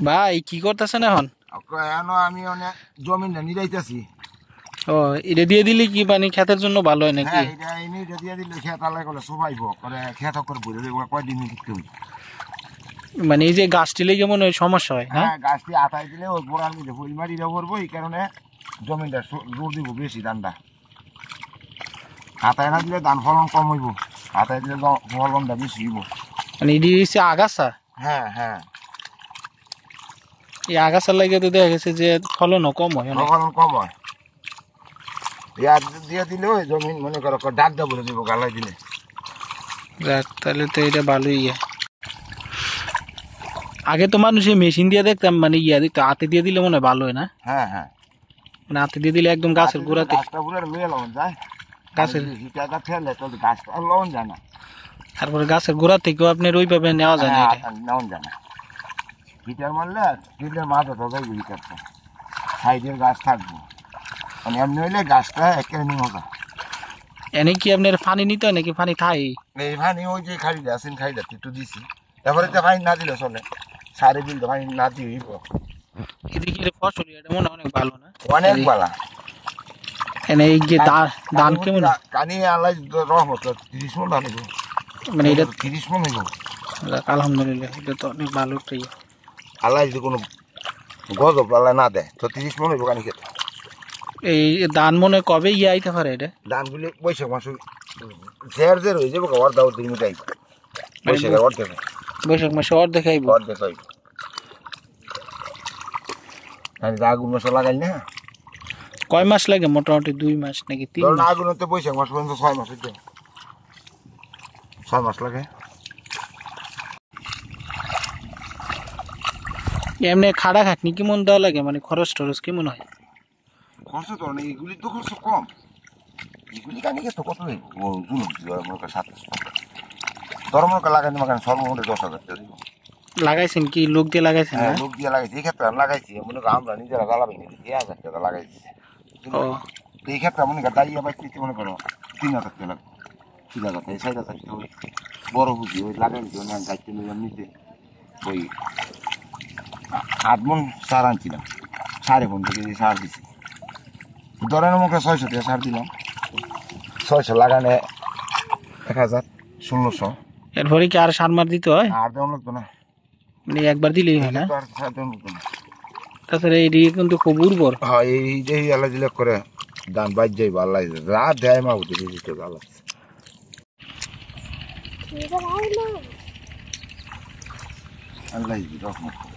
ভাই কি করতেছেন এখন? এখন আমি অনেক জমিনটা নিরাইতেছি। ও, এটা দিয়ে দিলে কি মানে ক্ষেতের জন্য ভালো হয় নাকি? হ্যাঁ, এটা দিয়ে দিলে খেত আলাই করলে সবাইব করে খেত করে বলে দেবো কয়দিন দিতে হই। মানে এই যে গাছটি লেগে মনে হয় সমস্যা হয় না? হ্যাঁ, গাছটি আতাই দিলে ওই গোড়ার মধ্যে ফুল মারিটা করবো, এই কারণে জমিনটা জোর দিব বেশি ধানটা। আতায় না দিলে ধান ফলন কম হইব, আতায় দিলে ফলনটা বেশি হইব। মানে এটি হচ্ছে আগাছা। হ্যাঁ হ্যাঁ, এই আগাছার লাগে তো দেখা গেছে যে ফলনও কম হয় অনেক। ফলন কম হয়। ইয়ার দিয়ে দিলে ওই জমিন মনে করো ডাক দা বলে দিব গালাই দিলে। যাক, তাহলে তো এটা ভালোই ইয়ে। আগে তো মানুষ মেশিন দিয়ে দেখতাম, মানে ইয়া দিত, হাতে দিয়ে দিলে মনে হয় ভালো হয় না? হ্যাঁ হ্যাঁ, মানে হাতে দিয়ে দিলে একদম গাছের গোড়াতে। গাছটা পুরো মেয়ে লবণ যায়, গাছের হিটাটা ফেলে তো গাছটা লবণ যায় না। তারপরে গাছের গোড়া থেকেও আপনার ওইভাবে নেওয়া যায় না এটা। লবণ যায় না, হিটার মারলে হিটের মাথা তো যাইব, হিটারটা সাইডের গাছ থাকবো, মানে এমনি হইলে গাছটা একেবারে নিয়ে হবে। এনে কি আপনার পানি নিতে হয় নাকি পানি খাই? এই পানি ওই যে খাড়িটা আছেন, খাড়িটা একটু দিছি, তারপরে তো পানি না দিলে চলে, সারে দিল তো পানি না দিয়ে এদিকে ফসল এটা মনে হয় অনেক ভালো না? অনেক বালা। এনে এই যে ধান কেমন? কানি আলাই রহমত 30 মন ধান হইব, মানে এটা 30 মন হইব। আলহামদুলিল্লাহ, এটা তো অনেক ভালো একটা ইয়ে। আল্লাহ যদি কোনো গজব আল্লাহ না দেয় তো 30 মন হইব কানি খেতে। এই ধান মনে হয় কবে ইয়ে আইতে পারে এটা? ধানগুলি বৈশাখ মাস ঝের ঝের হয়ে যাবো, অর্ধা অর্ধেক মতো আইব, বৈশাখের অর্ধেক, বৈশাখ মাসে অর্ধেক আইব। অর্ধেক আইব। আগুন মাসে লাগাই না, কয় মাস লাগে মোটামুটি? 2 মাস নাকি 3 ধরুন মাস? আগুন তো বৈশাখ মাস পর্যন্ত 6 মাস হইতে, 6 মাস লাগে। এমনি খাড়া খাটনি কেমন দেওয়া লাগে, মানে খরচ টরচ কেমন হয়? খরচ তো অনেক, এগুলি তো খরচ কম, এগুলি কানি তো কত হইব, ও জুলুম মনে করেন 27 ধরো মনে করেন লাগাইনি মাখান সর্বমোটে 10,000 টাকা দিব। লাগাইছেন কি লোক দিয়ে লাগাইছেন? হ্যাঁ, না লোক দিয়ে লাগাইছি, এই ক্ষেত্রে আমি লাগাইছি মনে করেন আমরা নিজেরা জ্বালাবাই নিয়েছি 1000 টাকা লাগাইছি। ও, এই ক্ষেত্রে মনে করেন দাঁড়িয়ে পাইছি মনে করো 3,000 টাকা লাগবে, 3,000 টাকা 4,000 টাকা ওই বড় বুঝি ওই লাগাইছি, অনেক দায়িত্ব নিলাম নিতে। ওই 8 মন সার আনছিলাম, 5.5 কেজি সার দিছি, ধরেন মুখে 600 টাকা সার দিলাম, 600 লাগানে 1,000, 1,600। এরপরে কি আর সার মার দিতে হয়? আর দেওয়া লাগতো না, মানে একবার দিলেই হয় না? আর সার দেওয়া লাগতো না। তাছাড়া এদিকে কিন্তু খুব উর্বর। হ্যাঁ, এই যে আল্লাহ দিলে করে ধান বাজ যাই ভালো লাগে, রাত দেয় মা উঠে দিতে ভালো লাগছে। আল্লাহ রহমত করে।